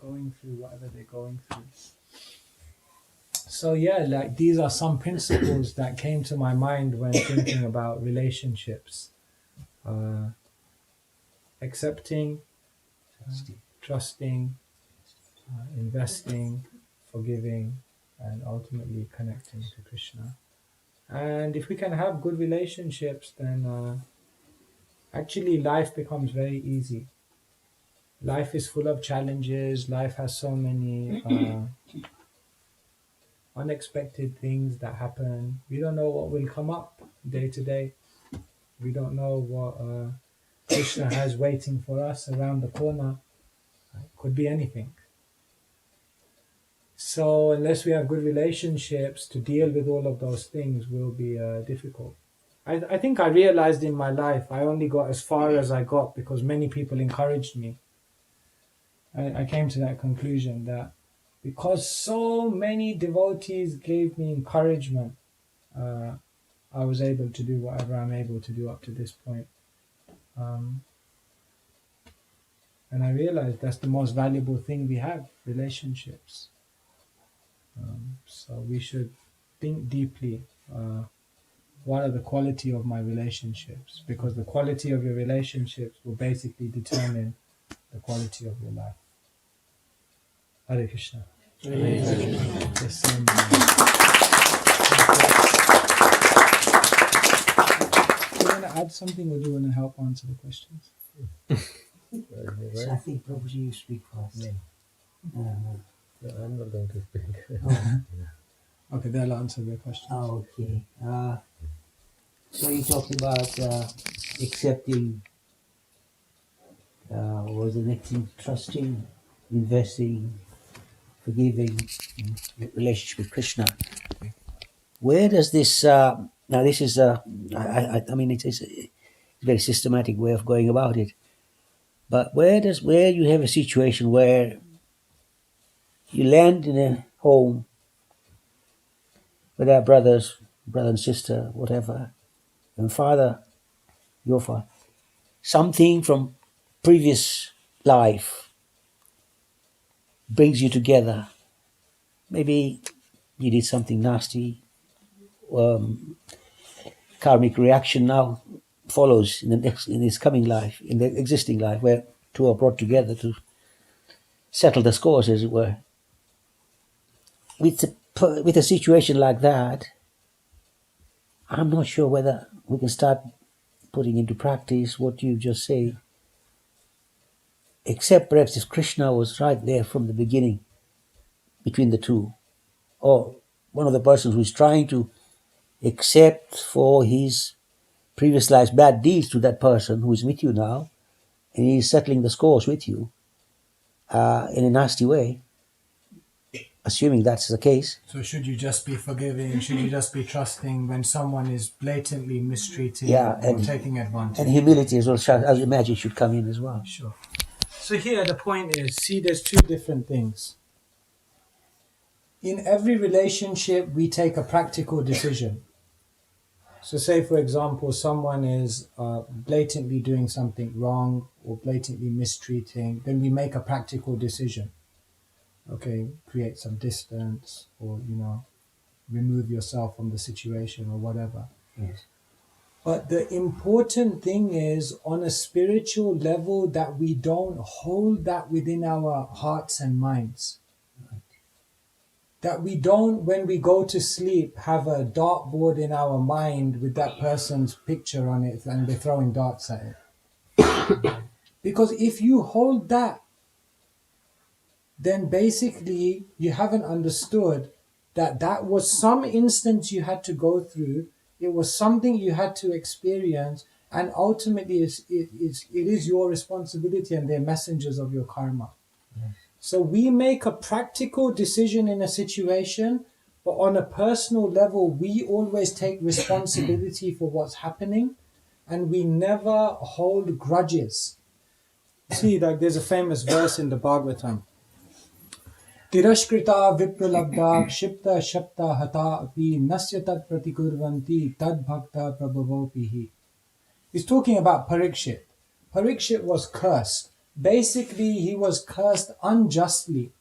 going through whatever they're going through. So yeah, like these are some principles that came to my mind when thinking about relationships. Accepting, trusting, investing, forgiving, and ultimately connecting to Krishna. And if we can have good relationships, then actually life becomes very easy. Life is full of challenges. Life has so many unexpected things that happen. We don't know what will come up day to day. We don't know what Krishna has waiting for us around the corner. It could be anything. So unless we have good relationships, to deal with all of those things will be difficult. I think I realized in my life I only got as far as I got because many people encouraged me. I came to that conclusion that because so many devotees gave me encouragement, I was able to do whatever I'm able to do up to this point. And I realized that's the most valuable thing we have, relationships. So we should think deeply, what are the quality of my relationships? Because the quality of your relationships will basically determine the quality of your life. Hare Krishna. Hare Krishna. Do you want to add something or do you want to help answer the questions? So I think Prabhu, you speak first. I'm not going to speak. Okay, they'll answer their questions. Okay. So you talked about accepting, what was the next thing? Trusting, investing, forgiving, relationship with Krishna. Where does this, now this is, I mean, it's a very systematic way of going about it. But where you have a situation where you land in a home with our brother and sister, whatever, and your father, something from previous life brings you together. Maybe you did something nasty, karmic reaction now follows in this coming life, in the existing life, where two are brought together to settle the scores, as it were. With a situation like that, I'm not sure whether we can start putting into practice what you just say, except perhaps if Krishna was right there from the beginning between the two, or one of the persons who is trying to accept for his previous life's bad deeds to that person who is with you now, and he is settling the scores with you in a nasty way, assuming that's the case. So should you just be forgiving? Should you just be trusting when someone is blatantly mistreating or taking advantage? And humility as well, I imagine, should come in as well. Sure. So here the point is, see, there's two different things. In every relationship, we take a practical decision. So say, for example, someone is blatantly doing something wrong or blatantly mistreating, then we make a practical decision. Okay, create some distance or, remove yourself from the situation or whatever. Yes. But the important thing is, on a spiritual level, that we don't hold that within our hearts and minds. That we don't, when we go to sleep, have a dartboard in our mind with that person's picture on it and they're throwing darts at it. Because if you hold that, then basically you haven't understood that was some instance you had to go through. It was something you had to experience, and ultimately it is your responsibility, and they're messengers of your karma. Yes. So we make a practical decision in a situation, but on a personal level, we always take responsibility for what's happening, and we never hold grudges. See, like there's a famous verse in the Bhagavatam. Tirashkrita vipralabda kshipta shapta hata api nasya tad pratikurvanti tad bhakta prabhavopihi. He's talking about Parikshit. Parikshit was cursed Basically, he was cursed unjustly.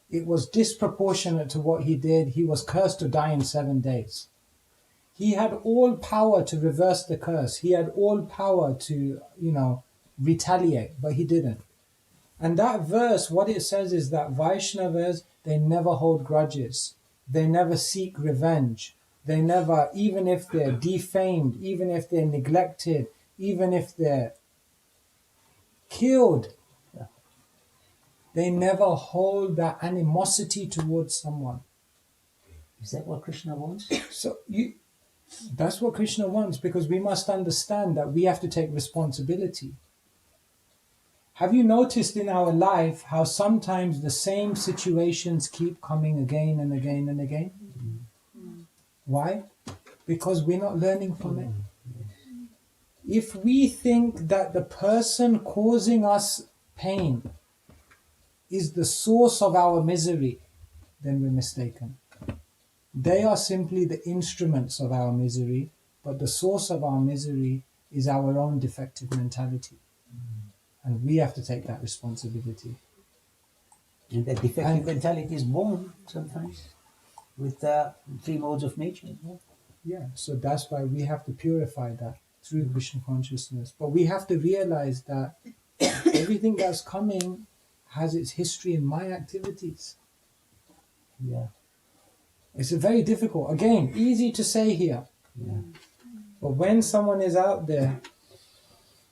It was disproportionate to what he did. He was cursed to die in 7 days. He had all power to reverse the curse. He had all power to, retaliate, but he didn't. And that verse, what it says is that Vaishnavas, they never hold grudges. They never seek revenge. They never, even if they're defamed, even if they're neglected, even if they're killed, they never hold that animosity towards someone. Is that what Krishna wants? So that's what Krishna wants, because we must understand that we have to take responsibility. Have you noticed in our life how sometimes the same situations keep coming again and again and again? Why? Because we're not learning from it. If we think that the person causing us pain is the source of our misery, then we're mistaken. They are simply the instruments of our misery, but the source of our misery is our own defective mentality. And we have to take that responsibility. And that defective mentality is born sometimes with 3 modes of nature as well. Yeah, so that's why we have to purify that through Krishna consciousness. But we have to realize that everything that's coming has its history in my activities. Yeah. It's a very difficult, again, easy to say here. Yeah. But when someone is out there,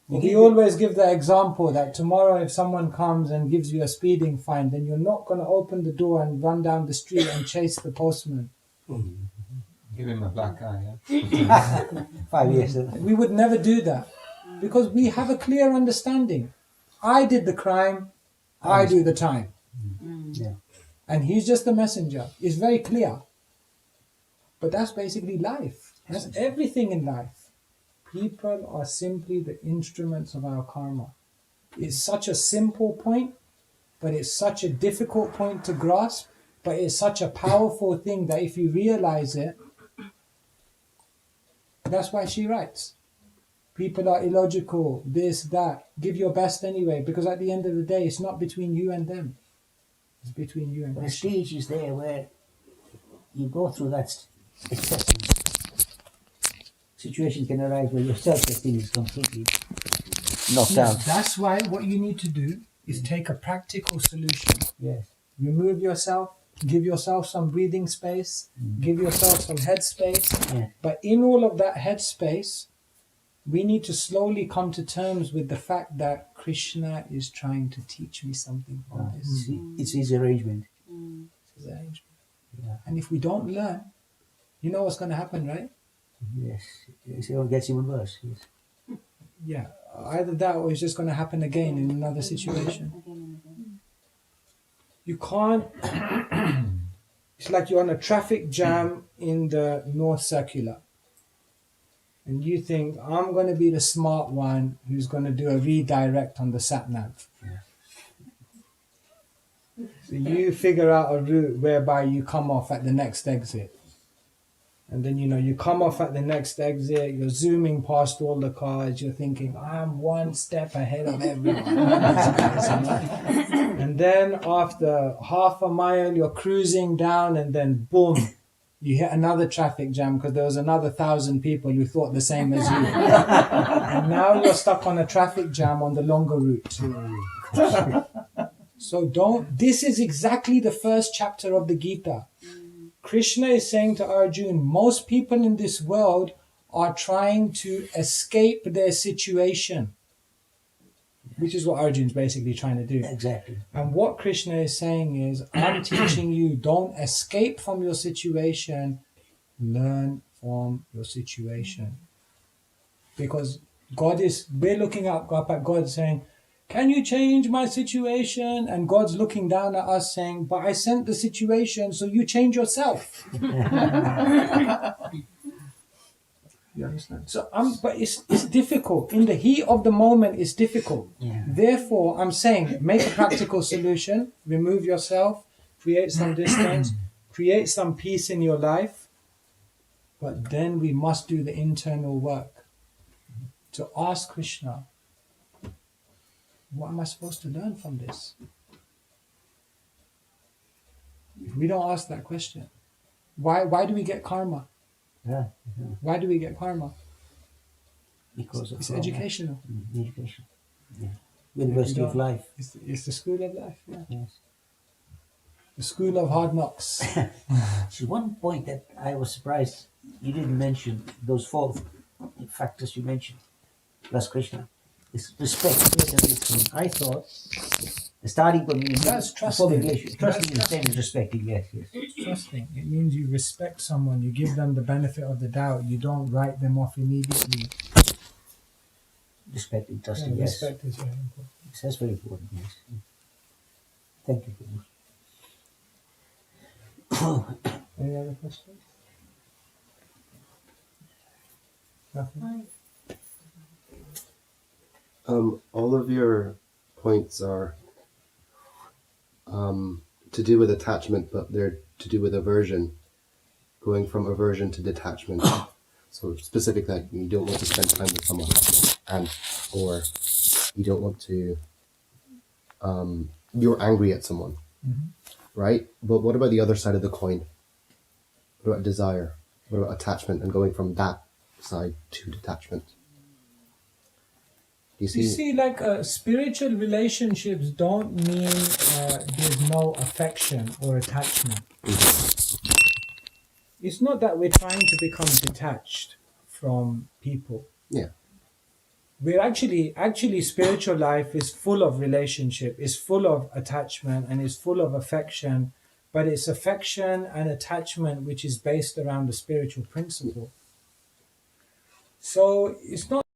we always give the example that tomorrow if someone comes and gives you a speeding fine, then you're not going to open the door and run down the street and chase the postman. Give him a black eye, yeah? 5 years. We would never do that because we have a clear understanding. I did the crime, I do the time. Yeah. And he's just the messenger. It's very clear. But that's basically life. That's everything in life. People are simply the instruments of our karma. It's such a simple point, but it's such a difficult point to grasp, but it's such a powerful thing that if you realize it, that's why she writes. People are illogical, this, that. Give your best anyway, because at the end of the day, it's not between you and them. It's between you and The Krishna. stage is there where you go through that acceptance. Situation can arise where your self-esteem is completely knocked out. That's why what you need to do is take a practical solution. Yes. Remove yourself, give yourself some breathing space, give yourself some head space. Yeah. But in all of that head space, we need to slowly come to terms with the fact that Krishna is trying to teach me something from this. It's his arrangement. It's his arrangement. Yeah. And if we don't learn, you know what's going to happen, right? Yes. It gets even worse. Yes. Yeah, either that or it's just going to happen again in another situation. You can't. It's like you're on a traffic jam in the North Circular. And you think, I'm going to be the smart one who's going to do a redirect on the sat-nav. So you figure out a route whereby you come off at the next exit. And then, you come off at the next exit, you're zooming past all the cars, you're thinking, I'm one step ahead of everyone. And then after half a mile, you're cruising down and then boom, you hit another traffic jam because there was another 1,000 people who thought the same as you. And now you're stuck on a traffic jam on the longer route. So this is exactly the first chapter of the Gita. Krishna is saying to Arjuna, most people in this world are trying to escape their situation, which is what Arjuna is basically trying to do. Exactly. And what Krishna is saying is, I'm teaching you, don't escape from your situation, learn from your situation. Because we're looking up at God saying, can you change my situation? And God's looking down at us saying, but I sent the situation, so you change yourself. You understand? So, but it's difficult. In the heat of the moment, it's difficult. Yeah. Therefore, I'm saying, make a practical solution, remove yourself, create some distance, create some peace in your life. But then we must do the internal work to ask Krishna, What am I supposed to learn from this? We don't ask that question. Why do we get karma? Yeah. Why do we get karma? Because of It's karma. educational. Education. Yeah. University of life. It's the school of life. Yeah. Yes. The school of hard knocks. So one point that I was surprised you didn't mention, those four factors you mentioned, plus Krishna, is respect. I thought the starting point means That's before the trusting. relation. That's Trusting is the same as respecting, yes. It's trusting. It means you respect someone. You give them the benefit of the doubt. You don't write them off immediately. Respecting, Yeah, trusting, yes. respect is very important. Yes, that's very important, yes. Thank you. Any other questions? Nothing? All of your points are to do with attachment, but they're to do with aversion, going from aversion to detachment. So specific that you don't want to spend time with someone, and or you don't want to, you're angry at someone, right? But what about the other side of the coin? What about desire? What about attachment and going from that side to detachment? You see, like spiritual relationships don't mean there's no affection or attachment. It's not that we're trying to become detached from people. Yeah. We're actually spiritual life is full of relationship, is full of attachment, and is full of affection, but it's affection and attachment which is based around the spiritual principle. So it's not